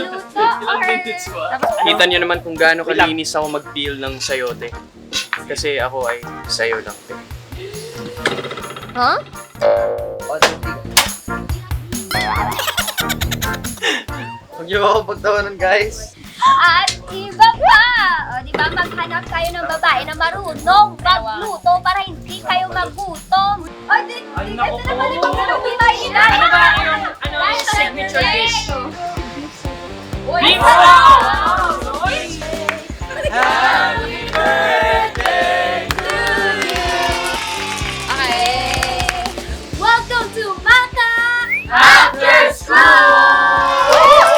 magluluto or... Kita niyo naman kung gaano kalinis ako mag-peel ng sayote. Kasi ako ay sayo lang. Huh? Huwag niyo ako pagtawanan, guys. At iba pa! O, di ba maghanap kayo ng babae na marunong magluto para hindi kayo magutom. O, ito naman yung magluluto tayo nila. Ano ba yung signature dish? Beef Happy birthday to you. Okay. Welcome to Mata After School!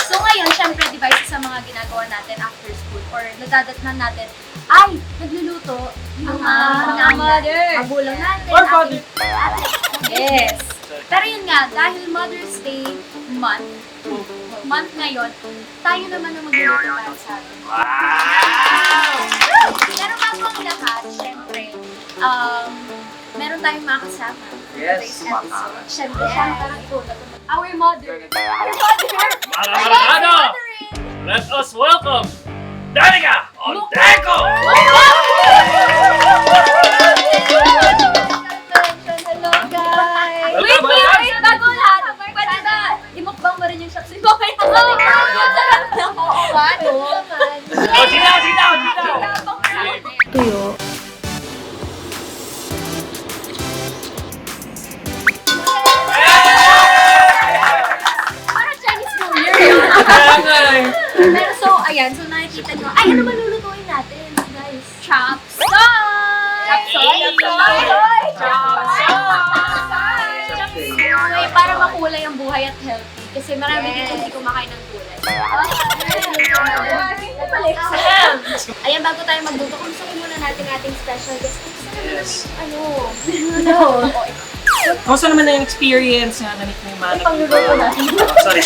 So ngayon, syempre, di ba, isa sa mga ginagawa natin after school or nadadatnan natin, ay, nagluluto ang mga magulang natin. Or father. Yes. Pero yun nga, dahil Mother's Day month ngayon, tayo naman ang magluluto para sa atin. Pero bago ang lahat, syempre, meron tayong mga kasama. Yes, Today's episode. mama. Syempre, our mother. Marado! Let us welcome Danica Onteco! Hello, guys! Welcome, Wait! Bago lahat, pwede ba imukbang mo rin yung shots ni Boy? Oo! Sarap na! Oo, naman. Oh, sitaw! Tuyo. Parang Chinese New Year. Pero so, ayan. So, nakikita nyo. Ay, ano ba lulutuin natin, guys? Chop suey! Chop suey! Para makulay ang buhay at healthy. Kasi marami dito hindi kumakain ng gulay. Ayan, bago tayo magluto, kumusta muna natin ating special guest. Kamusta naman na yung experience na namit mo yung manang? Pangluluto natin. Sorry.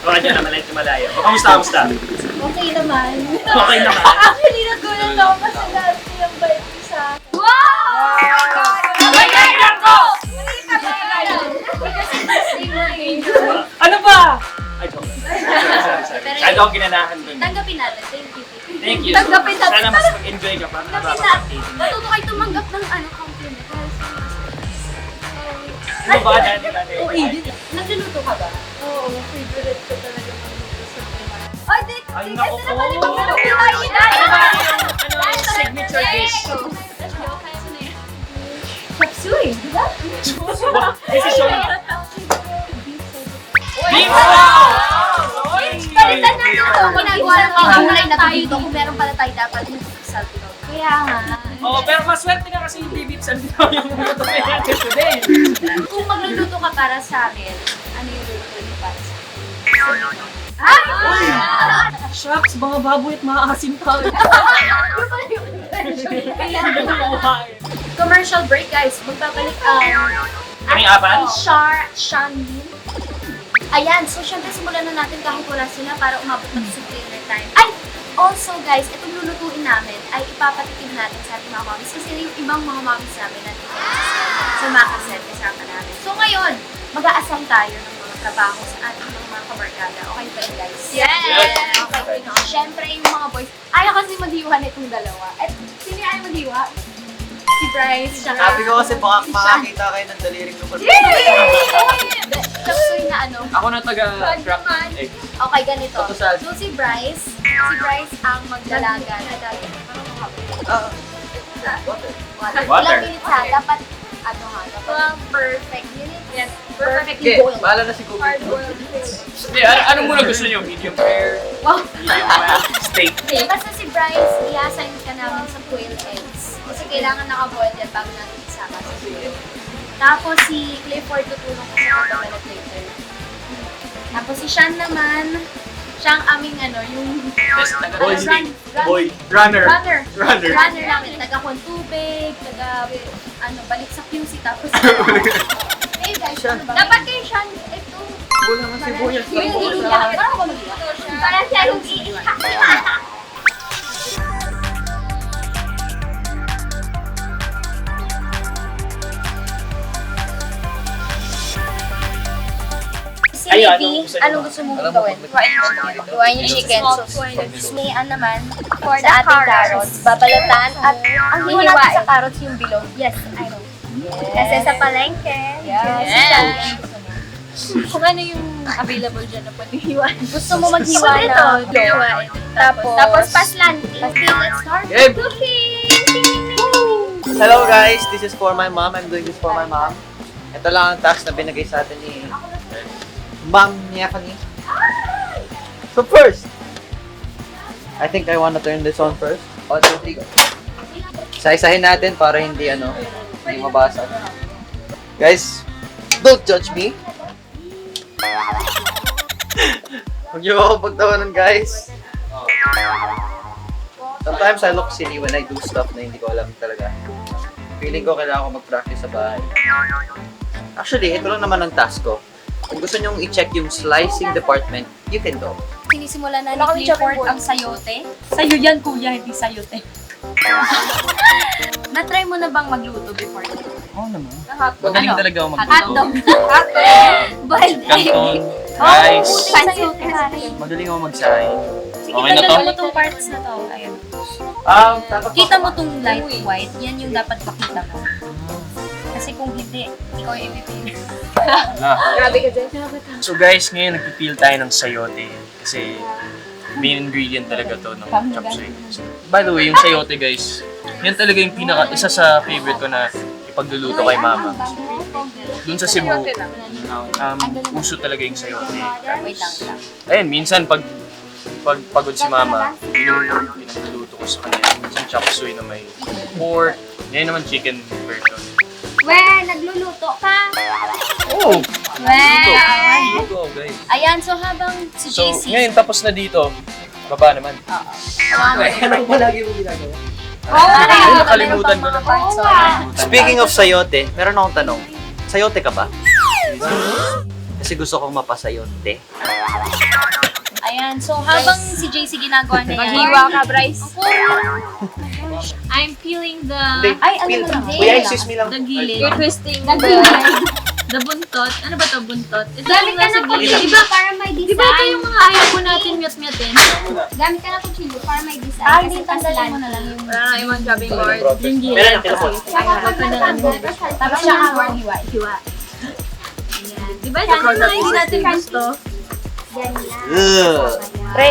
Baka dyan naman, malayo. Kamusta? Okay naman. Okay naman. Actually, nagulat ako kasi dati yung bait ko sa akin. Wow! Kailangan ko! Ano ba? Ay, joke. Sorry. Kaya akong ginanahan dun. Tanggapin natin. Thank you. Tanggapin natin. Sana mas mag-enjoy ka pa. Tanggapin natin. Matuto kayo tumanggap ng compliment. Ano ba? Dati? Oo, nagluluto ka ba? Oo, favorite ko talaga magluto sa mga. Ay, Ay, naku po. naman yung magluluto tayo. Ano ba yung signature dish? Chop suey, di ba? Kasi show Beef! Palitan natin ito. Ginagawa ng mga kulay na to dito. Kung meron pala tayo dapat yung salty daw. Kaya nga. Oo, pero maswerte ka kasi hindi beef sandwich yung luto natin today. Kung magluluto ka para sa amin, ano yung luluto mo para sa amin? Ay! Shucks, mga baboy at maasim tayo. Kailangan ko makuhain. Commercial break, guys. Magbabalik Ano yung apan? Shanlin. Ayan, so syempre simulan na natin kahit wala sila para umabot na sa dinner time. Ay! Also guys, itong lulutuin namin ay ipapatikim natin sa ating mga mommies kasi yung ibang mga mommies namin nandito sa Makaset kasama namin. So ngayon, mag-a-assign tayo ng mga trabaho sa ating mga kabarkada. Okay ba guys? Yes! Okay, no? Syempre yung mga boys, ayaw kasi maghiwa na itong dalawa. At sino ayaw maghiwa? Si Bryce, tsaka... Sabi ko kasi baka makakita kayo ng daliring ko pa. Chapsuy na ano. Ako na taga-crack egg. Okay, ganito. Tapos, So si Bryce ang maglalaga. Water. Water. Ilang minutes ha? Dapat, ano ha? Dapat perfect minutes. Yes. Perfectly Okay, boiled. bahala na si Google. Hard-boiled. Hindi, ano muna gusto nyo? Medium rare? Wow. Medium well? Steak? Okay, basta si Bryce, i-assign ka namin sa quail eggs. Kasi kailangan naka-boil yan bago natin isama sa suyo. Tapos si Clifford tutulong ko sa pagbabalat later. Tapos si Sean naman, siya ang aming yung... Yes, taga-boil steak. Boy, runner. Runner. Runner. Runner namin. Taga-kuhan tubig, balik sa QC. Tapos, eh guys, ano ba? Dapat kay Sean, ito. Wala naman si Boy. Yung iluya. Parang ako mag-iya. Parang siya yung iiyak. Si Livy, anong gusto mong gawin? Kuhain yung chicken. So, si Ann naman, For sa the ating carrots. carrots, babalatan at ang hiwa natin sa carrots yung bilog. Yes, I know. Kasi sa palengke. Yes. Kung ano yung available dyan na pwede hiwain. Gusto mo maghiwa So, ito, ng hiwain. Tapos paslanti. Let's start Game. cooking! Hello guys, this is for my mom. I'm doing this for my mom. Ito lang ang task na binigay sa atin ni Ma'am Niafani. So first, I think I wanna turn this on first. 1, 2, 3, go. Isa-isahin natin para hindi hindi mabasag. Guys, don't judge me. Huwag niyo ako pagtawanan, guys. Sometimes I look silly when I do stuff na hindi ko alam talaga. Feeling ko kailangan ko mag-practice sa bahay. Actually, ito lang naman ang task ko. Kung gusto nyong i-check yung slicing department, you can go. Sinisimulan na ni Clifford ang sayote. Sa'yo yan, kuya, hindi sa'yo, te. Na-try mo na bang magluto before? Oo naman. Magaling talaga ako Hotdog. Boiled egg. Canton, rice. Sayote. Magaling ako magsahay. Sige, Okay na to? tanggalin mo tong parts na to. Ayun. Kita mo tong light white, yan yung dapat makita mo. Kasi kung hindi, ikaw yung ipipili. Grabe ka dyan. So guys, ngayon nagpipil tayo ng sayote. Kasi main ingredient talaga to ng chop suey. By the way, yung sayote guys, yan talaga yung isa sa favorite ko na ipagluluto kay mama. Doon sa Cebu, uso talaga yung sayote. Wait lang. Ayun, minsan pag pagod si mama, yun yung pinagluluto ko sa kanya. Yung chop suey na may pork, yan naman chicken version. Weh, nagluluto ka. Oh! Weh. Luto, guys. Ayan, so habang si So, JC. ngayon tapos na dito, baba naman. Ano ba lagi mo ginagawa? Ay, nakalimutan ko na. Speaking of sayote, meron akong tanong. Sayote ka ba? Kasi gusto kong mapasayote. Ayan, so habang si JC ginagawa niya yan. Maghiwa ka, Bryce. Ako, I'm peeling the Ay, ano na lang. Kuya, excuse me lang. the gilid. You're twisting the buntot. Ano ba to buntot? Ito Gamit yung ka nasa ng gilid. kuchilyo Diba? para may design. Diba ito yung mga ayaw po natin mute-mutein? Gamit ka ng kuchilyo para may design. Hindi, Kasi tanggalin mo na lang yung... Wala na yung chopping board. Yung gilid. Meron yung kinapot. Huwag ka na ano. Tapos siya ang hiwa. Hiwa. Ayan. Diba yan yung mga hindi natin gusto? Ugh. Pre,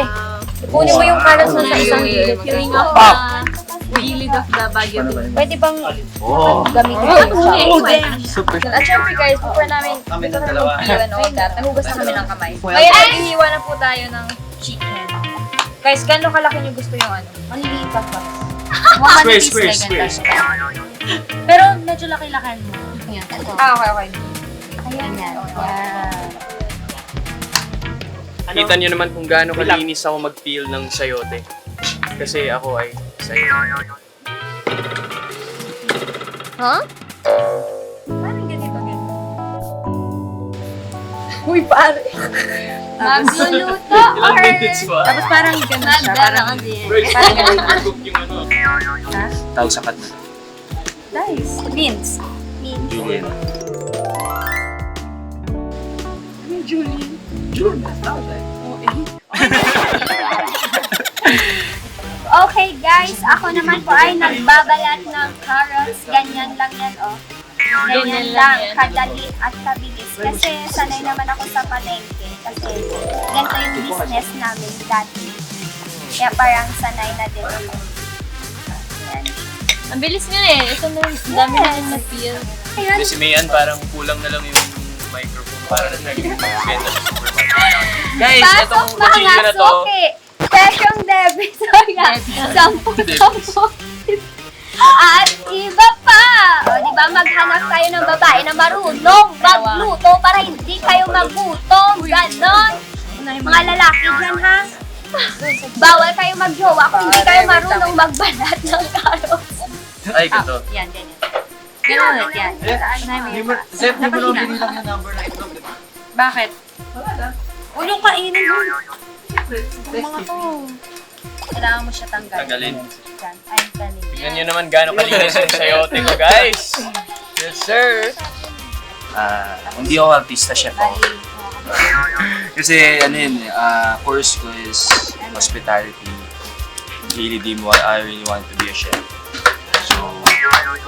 kunin mo yung carrots mo sa isang gilid. Peeling off the gilid of the bagyo. Pwede bang Oh. gamitin Oh, yung okay. Super. At syempre guys, before namin Kami ng dalawa. and all that, nahugas na kami ng kamay. Well, Ngayon, naghihiwa na po tayo ng chicken. Guys, gano'ng kalaki nyo gusto yung ano? Maliliit pa pa. Square. Pero medyo laki-lakan mo. Yan. Ito. Okay. Ayan. Ayan. Kita nyo naman kung gaano kalinis ako mag-peel ng sayote. Kasi ako ay sayote. Huh? Parang ganito. Uy, pare. Magluluto Ilang or... minutes ba? Tapos parang gano'n siya. Parang Parang cook yung ano. Tao sakat na. Nice. Beans. Julian. Okay guys, ako naman po ay nagbabalat ng carrots. Ganyan lang yan, oh. Ganyan lang, kadali at kabilis. Kasi sanay naman ako sa palengke. Kasi ganito yung business namin dati. Kaya parang sanay na din ako. Ayan. Ang bilis nga eh. Ito na yung dami na yung na-feel. Ayan. Kasi Mayan, parang kulang na lang yung microphone para na benta sa supermarket. Guys, itong Pasok kutsilyo mga na to, suki! Pesyong debit. Sorry nga. Debit. 10. At iba pa! O, di ba maghanap kayo ng babae na marunong magluto para hindi kayo magutom. Ganon. Mga lalaki dyan, ha? Bawal kayo magjowa kung hindi kayo marunong magbalat ng carrots. ay ganito. Yan, ganyan. Ganun, yan. Zep, di mo lang binilang yung number na itlog, di ba? Bakit? Unong kainin mo. Mga to. Kailangan mo siya tanggalin. Tanggalin. Yan, I'm telling you. Tingnan nyo naman gaano kalinis yung sayote ko, guys. Yes, sir. Hindi ako artista, chef ako. Kasi ano yun, course ko is hospitality. Really di mo, I really want to be a chef. So,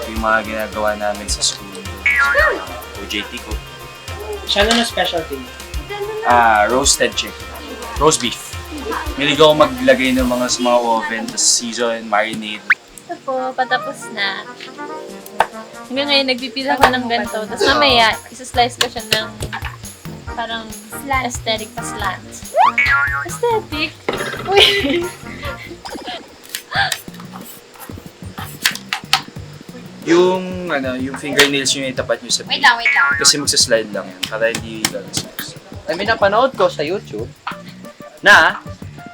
yung mga ginagawa namin sa school, OJT ko. Siya na specialty. Roasted chicken. Roast beef. Mahilig ako maglagay ng mga sa mga oven, tapos season, marinade. Ito po, patapos na. Hanggang ngayon, nagpipila ko ng ganito. Tapos mamaya, isa-slice ko siya ng parang aesthetic pa slant. Aesthetic? Uy! Yung fingernails nyo itapat nyo sa beef. Wait lang. Kasi magsaslide lang yan, para hindi lalasmas. I mean, napanood ko sa YouTube na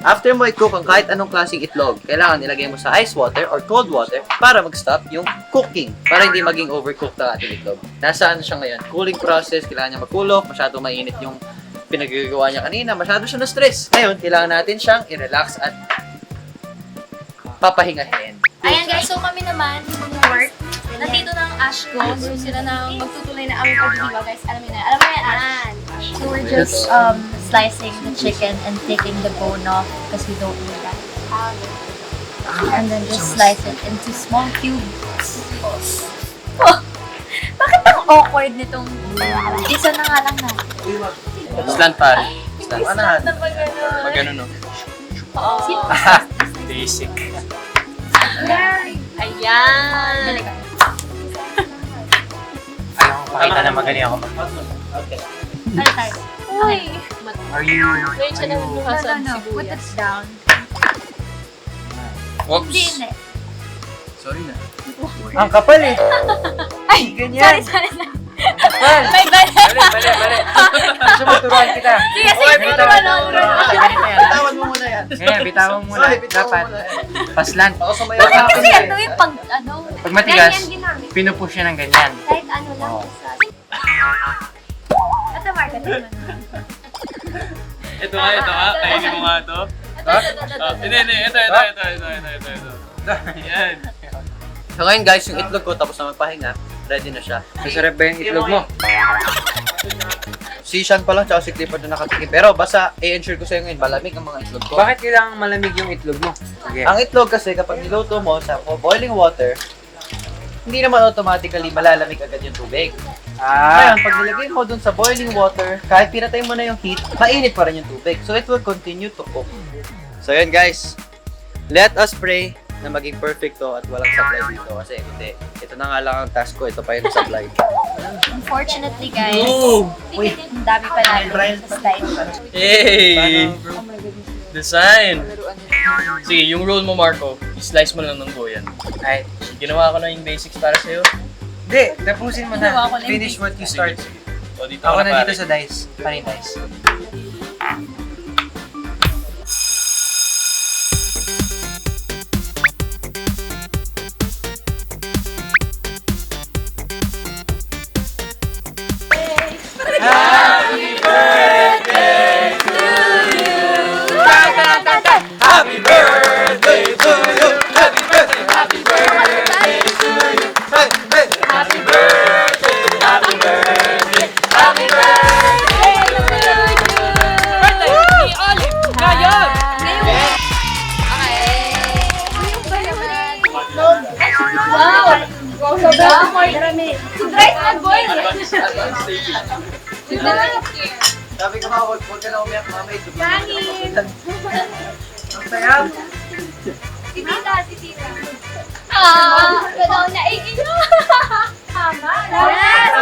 after mo i-cook ang kahit anong klaseng itlog, kailangan ilagay mo sa ice water or cold water para mag-stop yung cooking, para hindi maging overcooked ang ating itlog. Nasaan siya ngayon? Cooling process, kailangan niya makulog, masyado mainit yung pinagagawa niya kanina, masyado siya na-stress. Ngayon, kailangan natin siyang i-relax at papahingahin. Ayan guys, so kami naman, work. Nandito na ang Ash ko. So sila na magtutuloy na aming pagdidiwa guys. Alam mo yan, Ash. So we're just slicing the chicken and taking the bone off because we don't need that. And then just slice it into small cubes. Oh, bakit ang awkward nitong isa na nga lang natin? Slant pare. Slant. Anahan? Mag ano no? Oo. Basic. Ayan! Ayaw ko pakita na magaling ako. Okay. Ano tayo? Uy! Are you... Ngayon siya nagbuha sa Put it sibuyas. down. Oops. Hindi. Sorry na. Ang kapal eh. Ay, ganyan. Sorry. Kapal. Bye. Mali. Gusto mo turuan kita. Sige, turuan ako. Bitawan mo muna yan. Ngayon, bitawan mo muna. Sorry, bitawan Dapat, mo muna yan. paslant. Ako sa may Bakit kasi ito yung pag Pag matigas, ganyan ginamit. pinupush siya ng ganyan. Kahit ano lang. Ito, Mark. Ito naman. Ito nga. Kainin mo nga to. Hindi. Ito. Yan. So ngayon guys, yung itlog ko tapos na magpahinga, ready na siya. Masarap ba yung itlog mo? Si Sean pa lang tsaka si Clifford na nakatikim. Pero basta i-ensure ko sa'yo ngayon, malamig ang mga itlog ko. Bakit kailangan malamig yung itlog mo? Sige. Ang itlog kasi kapag niluto mo sa boiling water, hindi naman automatically malalamig agad yung tubig. Ngayon, pag nilagay mo dun sa boiling water, kahit pinatay mo na yung heat, mainit pa rin yung tubig. So it will continue to cook. So yun guys, let us pray na maging perfect to at walang supply dito. Kasi hindi, ito na nga lang ang task ko, ito pa yung supply. Unfortunately, guys, Wait. ang dami pa natin sa slide. Hey! Design! Sige, yung roll mo, Marco, slice mo lang ng goyan. Ay, Ginawa ko na yung basics para sa'yo. hindi, tapusin mo Ginawa ko na. na yung Finish what you start. O, dito Ako ka na pare. dito sa dice. Panin dice. Happy birthday to you! Happy birthday! Happy birthday to you! Happy birthday! Happy birthday! Happy birthday to you! Birthday ni Olive! Ngayon! Wow! Sobrang marami. Surprise na boy! Sabi ko nga, huwag ka na umiyak, mama. Ito ang saya. Si Tita. Gano'n na iiyak. Tama. Yes!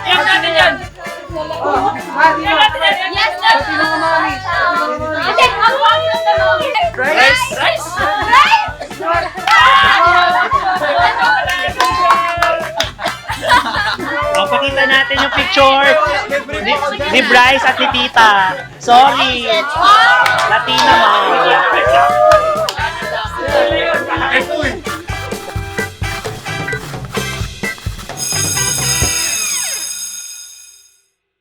Yan natin yan! Yes! Okay, ang Rice! Rice! O, pakita natin yung picture ni Bryce at ni Tita. Sorry. Latina mom.